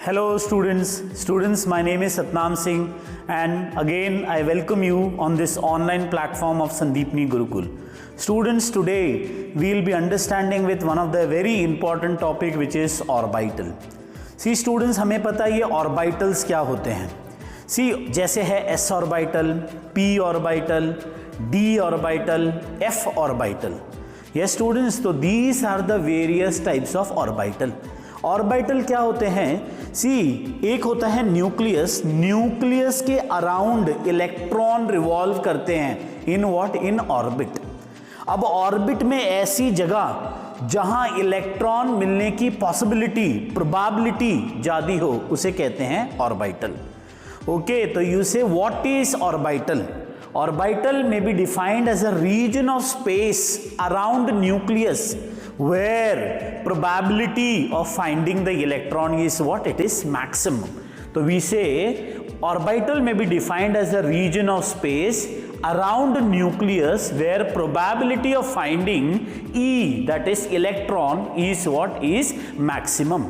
Hello students, my name is Satnam Singh and again I welcome you on this online platform of Sandeepni Gurukul. Students, today we will be understanding with one of the very important topic which is orbital. See students, हमें पता है ये orbitals क्या होते हैं. See जैसे है s orbital, p orbital, d orbital, f orbital. Yes students, तो these are the various types of orbital. Orbital क्या होते हैं? सी एक होता है न्यूक्लियस. न्यूक्लियस के अराउंड इलेक्ट्रॉन रिवॉल्व करते हैं इन व्हाट? In orbit. अब ऑर्बिट में ऐसी जगह जहां इलेक्ट्रॉन मिलने की पॉसिबिलिटी, प्रोबेबिलिटी ज्यादा हो, उसे कहते हैं ऑर्बिटल. ओके, तो यू से what is orbital? Orbital may be defined as a region of space around nucleus where probability of finding the electron is what? It is maximum. So we say orbital may be defined as a region of space around nucleus where probability of finding E, that is electron, is what? Is maximum.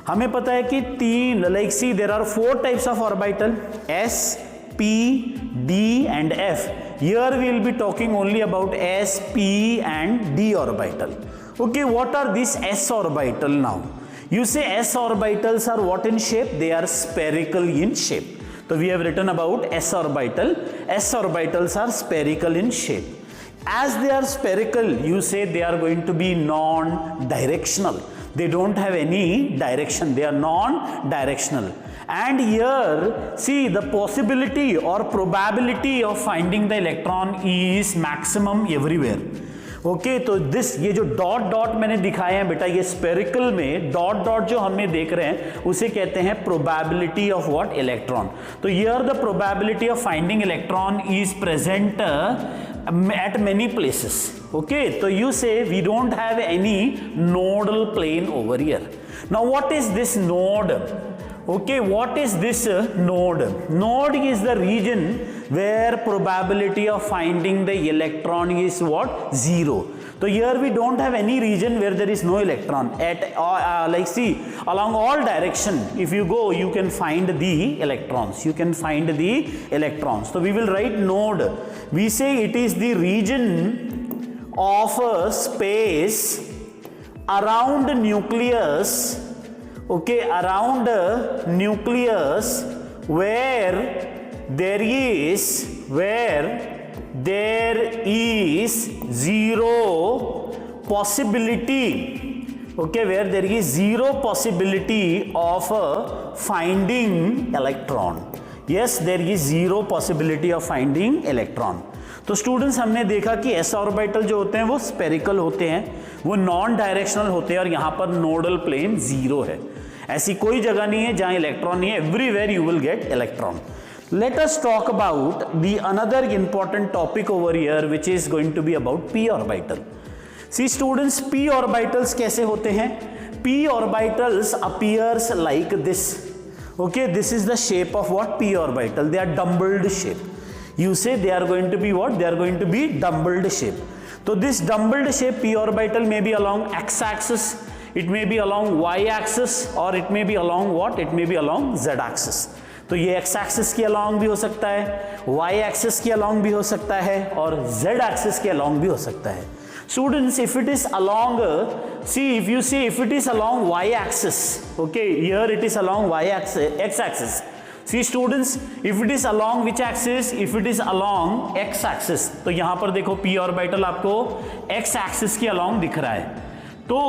हमें पता है कि तीन, like see there are four types of orbital: S, P, D and F. Here we will be talking only about S, P and D orbital. Okay, what are these S orbital now? You say S orbitals are what in shape? They are spherical in shape. So we have written about S orbital. S orbitals are spherical in shape. As they are spherical, you say they are going to be non-directional. They don't have any direction. They are non-directional. And here, see, the possibility or probability of finding the electron is maximum everywhere. Okay, तो this ये जो dot dot मैंने दिखाए हैं बेटा, ये spherical में dot dot जो हमें देख रहे हैं उसे कहते हैं प्रोबेबिलिटी ऑफ व्हाट? इलेक्ट्रॉन. तो here the probability of finding electron is present at many places. Okay, so you say we don't have any nodal plane over here. Now what is this node? Okay, what is this node? Node is the region where probability of finding the electron is what? Zero. So here we don't have any region where there is no electron. At like see, along all direction, if you go, you can find the electrons. You can find the electrons. So we will write node. We say it is the region of a space around nucleus. Okay, around a nucleus where there is zero possibility. Okay, where there is zero possibility of finding electron. Yes, there is zero possibility of finding electron. तो students, हमने देखा कि S orbital जो होते हैं वो spherical होते हैं, वो नॉन डायरेक्शनल होते हैं और यहाँ पर नोडल प्लेन जीरो है. ऐसी कोई जगह नहीं है जहाँ इलेक्ट्रॉन नहीं है. Everywhere you will get electron. Let us talk about the another important topic over here, which is going to be about p orbital. See students, p orbitals कैसे होते हैं? p orbitals appears like this. Okay, this is the shape of what? P orbital. They are dumbbelled shape. You say they are going to be what? They are going to be dumbbelled shape. So this dumbbelled shape p orbital may be along x axis, it may be along y axis, or it may be along what? It may be along z axis. तो ये x axis के along भी हो सकता है, y axis के along भी हो सकता है और z एक्सिस के अलोंग भी हो सकता है. Students, if it is along, see, if you see, if it is along y axis, okay, here it is along y axis, x axis. See students, if it is along which axis? If it is along x axis, तो यहाँ पर देखो p orbital आपको x axis के along दिख रहा है. तो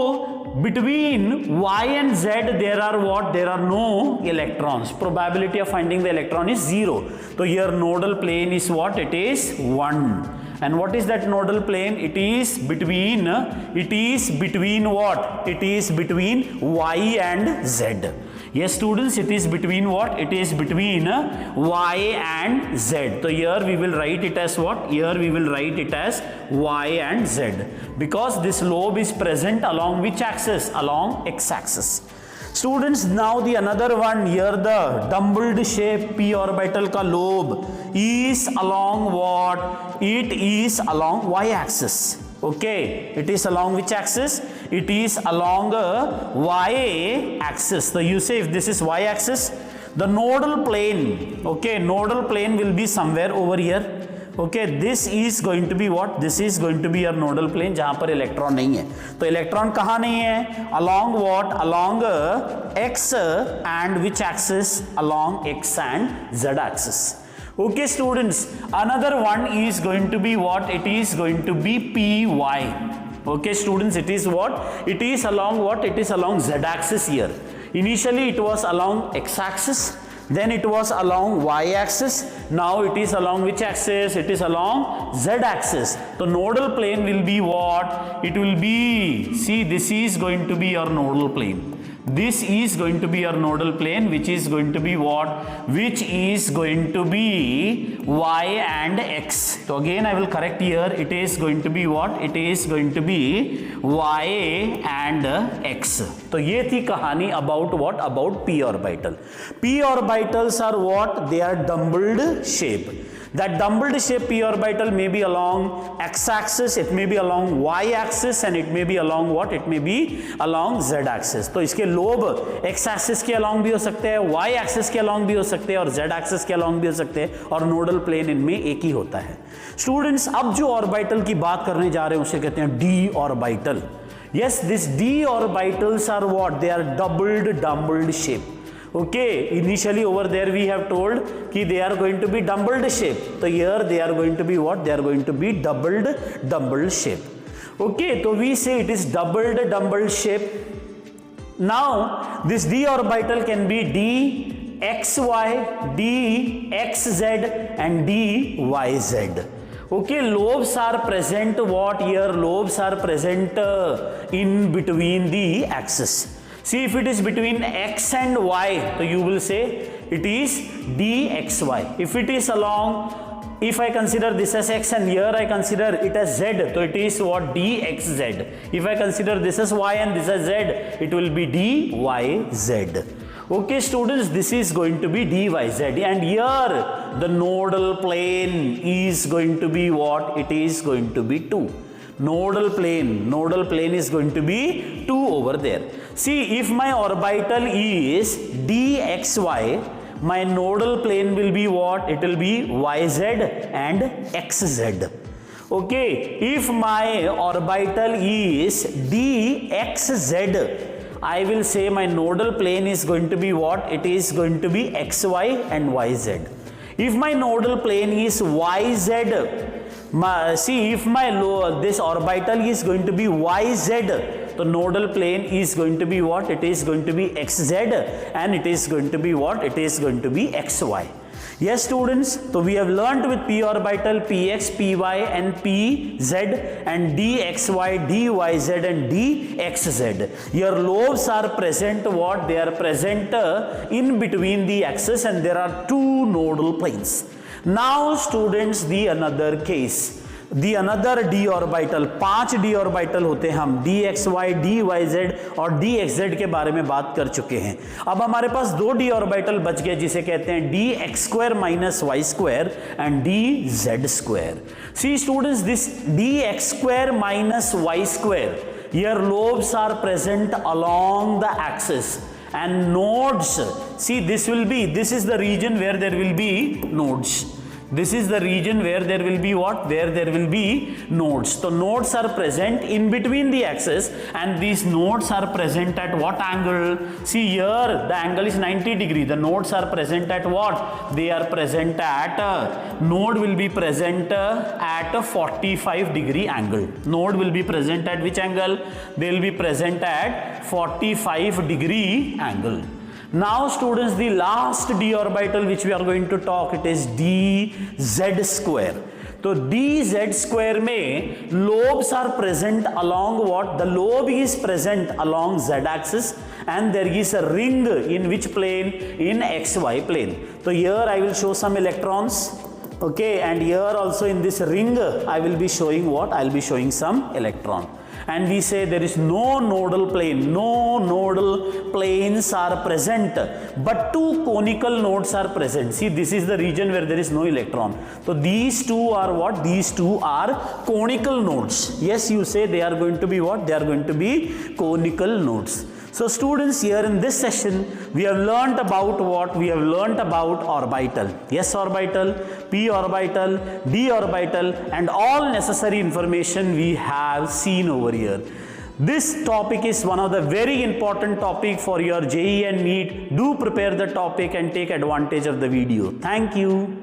between y and z there are what? There are no electrons. Probability of finding the electron is zero. So here nodal plane is what? It is 1. And what is that nodal plane? It is between what? It is between y and z. Yes students, it is between what? It is between y and z. So here we will write it as what? Here we will write it as y and z, because this lobe is present along which axis? Along x axis. Students, now the another one here, the dumbbelled shape p orbital का lobe is along what? It is along y axis. Okay, it is along which axis? it is along a y axis. So you say if this is y axis, the nodal plane, okay, nodal plane will be somewhere over here. Okay, this is going to be what? This is going to be your nodal plane जहाँ पर electron नहीं है. तो electron कहाँ नहीं है? Along what? Along x and which axis? Along x and z axis. Okay students, another one is going to be what? It is going to be py. Okay students, it is what? It is along what? It is along z axis here. Initially it was along x axis, then it was along y axis, now it is along which axis? It is along z axis. The nodal plane will be what? It will be, see, this is going to be your nodal plane. This is going to be your nodal plane, which is going to be what? Which is going to be y and x. So again I will correct here, it is going to be what? It is going to be y and x. So ये थी कहानी about what? About p orbital. P orbitals are what? They are dumbbelled shape. That dumbbelled shape p orbital may be along x axis, it may be along y axis, and it may be along what? It may be along z axis. तो इसके lobe x axis के along भी हो सकते हैं, y axis के along भी हो सकते हैं और z axis के along भी हो सकते हैं, और नोडल प्लेन इनमें एक ही होता है. स्टूडेंट्स, अब जो ऑर्बिटल की बात करने जा रहे हैं उसे कहते हैं d orbital. Yes, this d orbitals are what? They are dumbbelled shape. Okay, initially over there we have told कि they are going to be dumbbelled shape. So here they are going to be what? They are going to be doubled shape. Okay, so we say it is doubled shape. Now this d orbital can be dxy, dxz and dyz. Okay, lobes are present what here? Lobes are present in between the axis. See, if it is between x and y, so you will say it is dxy. If it is along, if I consider this as x and here I consider it as z, so it is what? dxz. If I consider this as y and this as z, it will be dyz. Okay students, this is going to be dyz, and here the nodal plane is going to be what? It is going to be 2. Nodal plane is going to be 2 over there. See, if my orbital is dxy, my nodal plane will be what? It will be yz and xz. Okay, if my orbital is dxz, I will say my nodal plane is going to be what? It is going to be xy and yz. If my nodal plane is yz, see, if my this orbital is going to be yz, the nodal plane is going to be what? It is going to be xz, and it is going to be what? It is going to be xy. Yes students, so we have learnt with p orbital px, py and pz and dxy, dyz and dxz. Your lobes are present what? They are present in between the axis, and there are 2 nodal planes. Now students, the another case, the another d orbital, 5 d orbital होते हैं. हम dxy, dyz और dxz के बारे में बात कर चुके हैं. अब हमारे पास 2 d orbital बच गए जिसे कहते हैं dx square minus y square and dz square. See students, this dx square minus y square, here lobes are present along the axis and nodes. See, this is the region where there will be nodes. This is the region where there will be what? Where there will be nodes. So nodes are present in between the axis, and these nodes are present at what angle? See here, the angle is 90 degree. The nodes are present at what? They are present at, node will be present at a 45 degree angle. Node will be present at which angle? They will be present at 45 degree angle. Now students, the last d orbital which we are going to talk, it is dz square. So dz square में lobes are present along what? The lobe is present along z axis, and there is a ring in which plane? In xy plane. So here I will show some electrons. Okay, and here also in this ring I will be showing what? I will be showing some electron. and we say there is no nodal plane, no nodal planes are present, but two conical nodes are present. See, this is the region where there is no electron. So these two are what? These two are conical nodes. Yes, you say they are going to be what? They are going to be conical nodes. So students, here in this session, we have learnt about what? We have learnt about orbital. S orbital, p orbital, d orbital, and all necessary information we have seen over here. This topic is one of the very important topic for your JEE and NEET. Do prepare the topic and take advantage of the video. Thank you.